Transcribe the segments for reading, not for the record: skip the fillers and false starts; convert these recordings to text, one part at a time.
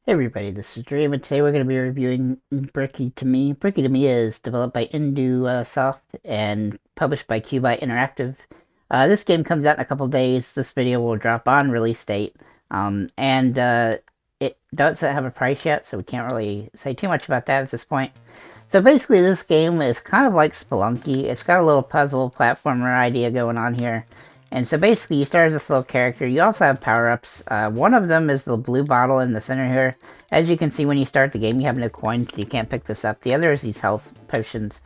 Hey everybody, this is Dream, and today we're going to be reviewing Bricky to Me. Bricky to Me is developed by Soft and published by Cubite Interactive. This game comes out in a couple days. This video will drop on release date. And it doesn't have a price yet, so we can't really say too much about that at this point. So basically, this game is kind of like Spelunky. It's got a little puzzle platformer idea going on here. And so basically, you start as this little character. You also have power-ups. One of them is the blue bottle in the center here. As you can see, when you start the game, you have no coins, so you can't pick this up. The other is these health potions.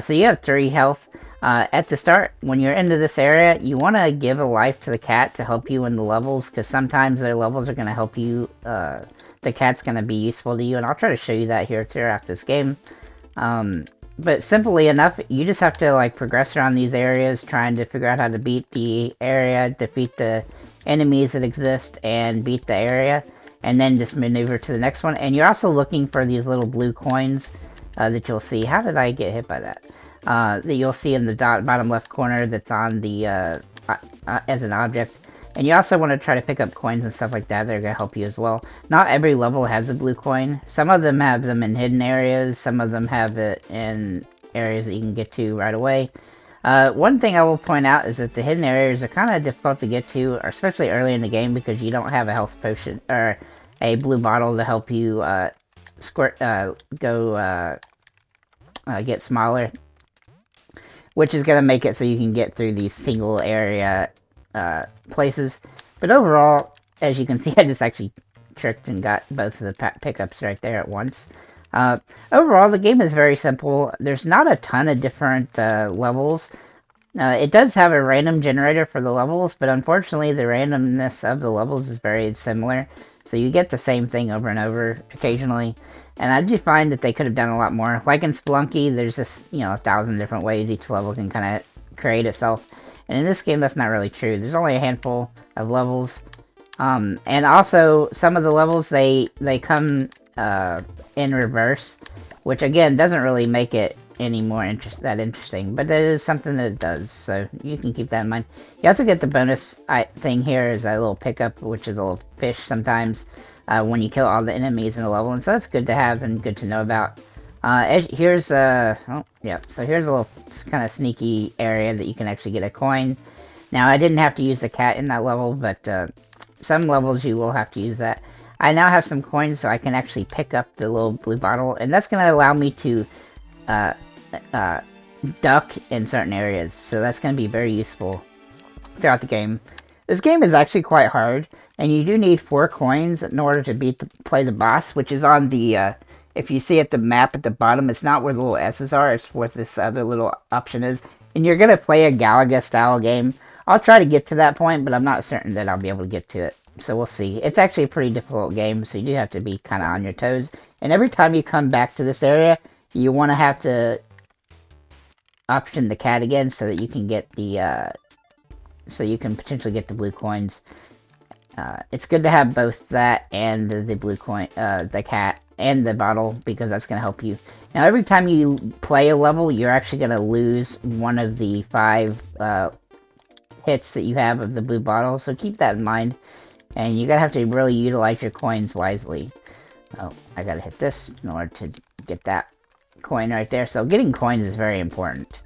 So you have 3 health. At the start, when you're into this area, you want to give a life to the cat to help you in the levels, because sometimes their levels are going to help you. The cat's going to be useful to you, and I'll try to show you that here throughout this game. But simply enough, you just have to like progress around these areas, trying to figure out how to beat the area, defeat the enemies that exist, and beat the area, and then just maneuver to the next one. And you're also looking for these little blue coins that you'll see. How did I get hit by that? That you'll see in the bottom left corner that's on the as an object. And you also want to try to pick up coins and stuff like that. They're going to help you as well. Not every level has a blue coin. Some of them have them in hidden areas. Some of them have it in areas that you can get to right away. One thing I will point out is that the hidden areas are kind of difficult to get to, especially early in the game, because you don't have a health potion or a blue bottle to help you get smaller, which is going to make it so you can get through these single area places. But overall, as you can see, I just actually tricked and got both of the pickups right there at once. Overall, the game is very simple. There's not a ton of different levels. It does have a random generator for the levels, but unfortunately the randomness of the levels is very similar. So you get the same thing over and over occasionally. And I do find that they could have done a lot more. Like in Spelunky, there's just, 1,000 different ways each level can kind of create itself. And in this game, that's not really true. There's only a handful of levels. And also, some of the levels, they come in reverse, which again, doesn't really make it any more interesting. But it is something that it does, so you can keep that in mind. You also get the bonus thing here is a little pickup, which is a little fish sometimes when you kill all the enemies in the level. And so that's good to have and good to know about. Here's a little kind of sneaky area that you can actually get a coin. Now, I didn't have to use the cat in that level, but some levels you will have to use that. I now have some coins, so I can actually pick up the little blue bottle, and that's going to allow me to duck in certain areas, so that's going to be very useful throughout the game. This game is actually quite hard, and you do need 4 coins in order to play the boss, which is on the if you see at the map at the bottom, it's not where the little S's are, it's where this other little option is. And you're going to play a Galaga style game. I'll try to get to that point, but I'm not certain that I'll be able to get to it. So we'll see. It's actually a pretty difficult game, so you do have to be kind of on your toes. And every time you come back to this area, you want to have to option the cat again so that you can get the, so you can potentially get the blue coins. It's good to have both that and the blue coin, the cat, and the bottle, because that's going to help you. Now, every time you play a level, you're actually going to lose one of the 5 hits that you have of the blue bottle, so keep that in mind. And you're going to have to really utilize your coins wisely. Oh, I got to hit this in order to get that coin right there. So getting coins is very important.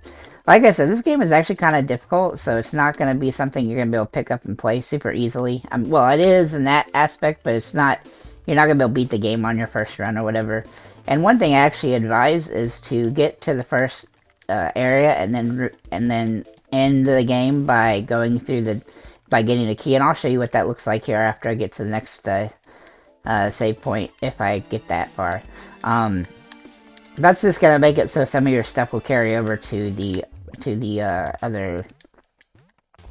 Like I said, this game is actually kind of difficult, so it's not going to be something you're going to be able to pick up and play super easily. Well, it is in that aspect, but it's not. You're not going to be able to beat the game on your first run or whatever. And one thing I actually advise is to get to the first area and then end the game by going through by getting a key. And I'll show you what that looks like here after I get to the next save point, if I get that far. That's just going to make it so some of your stuff will carry over to the other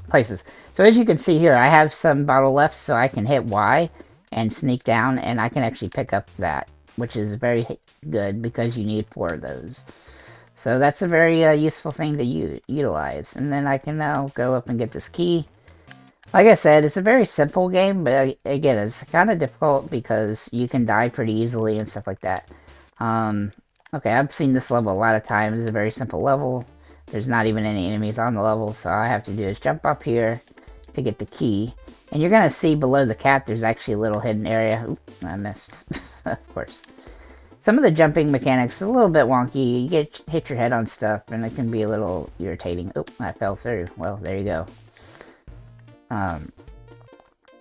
places. So as you can see here, I have some bottle left, so I can hit Y and sneak down, and I can actually pick up that, which is very good because you need 4 of those. So that's a very useful thing to utilize. And then I can now go up and get this key. Like I said, it's a very simple game, but again, it's kind of difficult because you can die pretty easily and stuff like that. Okay, I've seen this level a lot of times. It's a very simple level. There's not even any enemies on the level, so all I have to do is jump up here, to get the key. And you're gonna see below the cat there's actually a little hidden area. Oop, I missed. Of course. Some of the jumping mechanics are a little bit wonky. You hit your head on stuff and it can be a little irritating. Oh, I fell through. Well, there you go.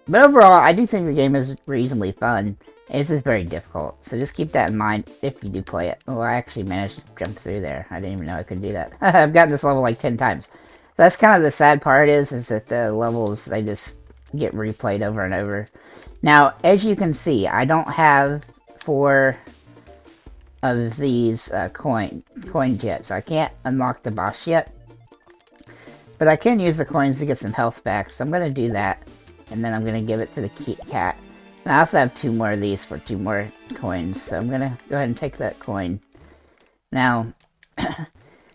But overall, I do think the game is reasonably fun. It's just very difficult, so just keep that in mind if you do play it. Oh, I actually managed to jump through there. I didn't even know I could do that. I've gotten this level like 10 times. So that's kind of the sad part is that the levels, they just get replayed over and over. Now, as you can see, I don't have 4 of these coins yet, so I can't unlock the boss yet. But I can use the coins to get some health back, so I'm going to do that. And then I'm going to give it to the cat. And I also have 2 more of these for 2 more coins, so I'm going to go ahead and take that coin. Now,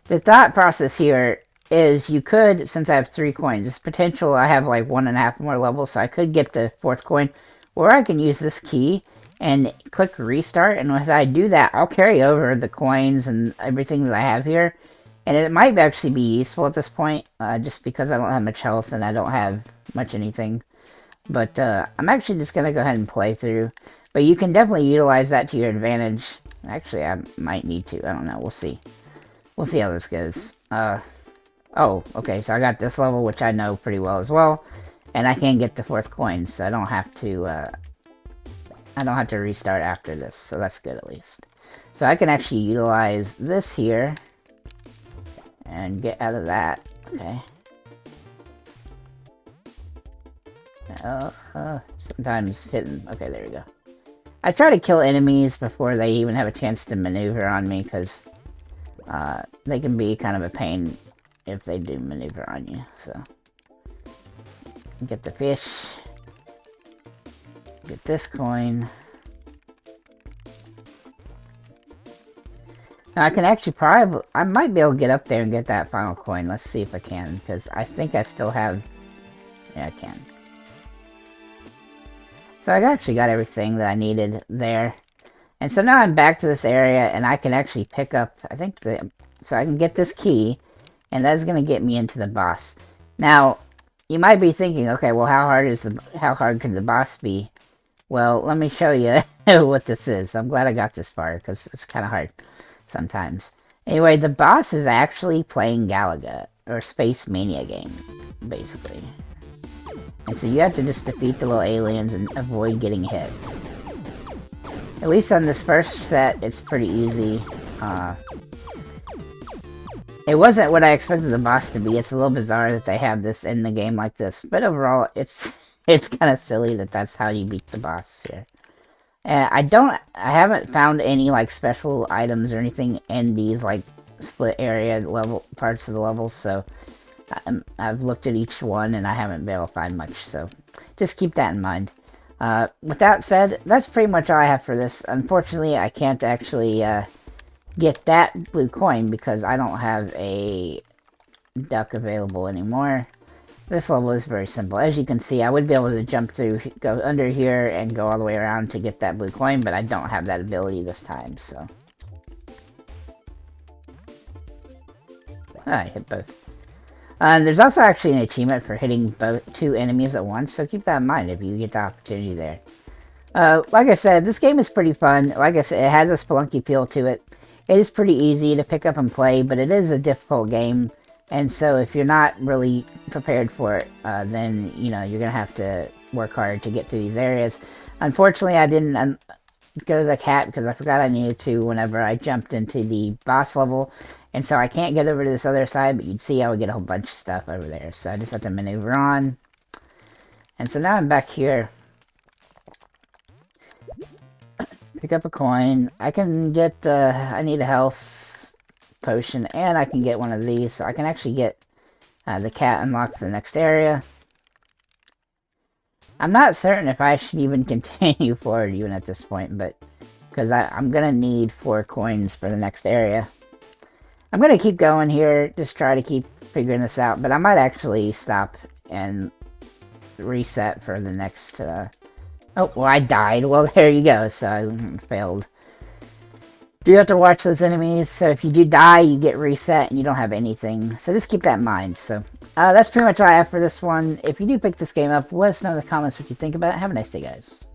the thought process here is you could, since I have 3 coins, there's potential I have like 1.5 more levels, so I could get the 4th coin, or I can use this key and click restart, and once I do that, I'll carry over the coins and everything that I have here. And it might actually be useful at this point, just because I don't have much health and I don't have much anything. But I'm actually just going to go ahead and play through. But you can definitely utilize that to your advantage. Actually, I might need to. I don't know. We'll see. We'll see how this goes. Oh, okay. So I got this level, which I know pretty well as well. And I can get the 4th coin, so I don't have to restart after this. So that's good at least. So I can actually utilize this here. And get out of that. Okay. Sometimes hitting. Okay, there we go. I try to kill enemies before they even have a chance to maneuver on me, because they can be kind of a pain if they do maneuver on you. So, get the fish. Get this coin. Now I can actually I might be able to get up there and get that final coin. Let's see if I can, because I think I still have, yeah, I can. So I actually got everything that I needed there. And so now I'm back to this area, and I can actually pick up, so I can get this key, and that's going to get me into the boss. Now, you might be thinking, okay, well, how hard could the boss be? Well, let me show you what this is. I'm glad I got this far, because it's kind of hard sometimes. Anyway, the boss is actually playing Galaga, or Space Mania game, basically. And so you have to just defeat the little aliens and avoid getting hit. At least on this first set, it's pretty easy. It wasn't what I expected the boss to be. It's a little bizarre that they have this in the game like this. But overall, it's kind of silly that that's how you beat the boss here. I haven't found any like special items or anything in these like split area level parts of the levels, so I've looked at each one and I haven't been able to find much, so just keep that in mind. With that said, that's pretty much all I have for this. Unfortunately, I can't actually get that blue coin because I don't have a duck available anymore. This level is very simple. As you can see, I would be able to jump through, go under here, and go all the way around to get that blue coin, but I don't have that ability this time, so. I hit both. There's also actually an achievement for hitting 2 enemies at once, so keep that in mind if you get the opportunity there. Like I said, this game is pretty fun. Like I said, it has a Spelunky feel to it. It is pretty easy to pick up and play, but it is a difficult game. And so if you're not really prepared for it, then, you know, you're going to have to work hard to get through these areas. Unfortunately, I didn't go to the cat because I forgot I needed to whenever I jumped into the boss level. And so I can't get over to this other side, but you'd see I would get a whole bunch of stuff over there. So I just have to maneuver on. And so now I'm back here. Pick up a coin. I can get, I need a health potion, and I can get one of these, so I can actually get the cat unlocked for the next area. I'm not certain if I should even continue forward even at this point, but because I'm gonna need 4 coins for the next area. I'm gonna keep going here, just try to keep figuring this out, but I might actually stop and reset for the next, oh, well, I died. Well, there you go, so I failed. Do have to watch those enemies, so if you do die, you get reset and you don't have anything. So just keep that in mind. So that's pretty much all I have for this one. If you do pick this game up, let us know in the comments what you think about it. Have a nice day, guys.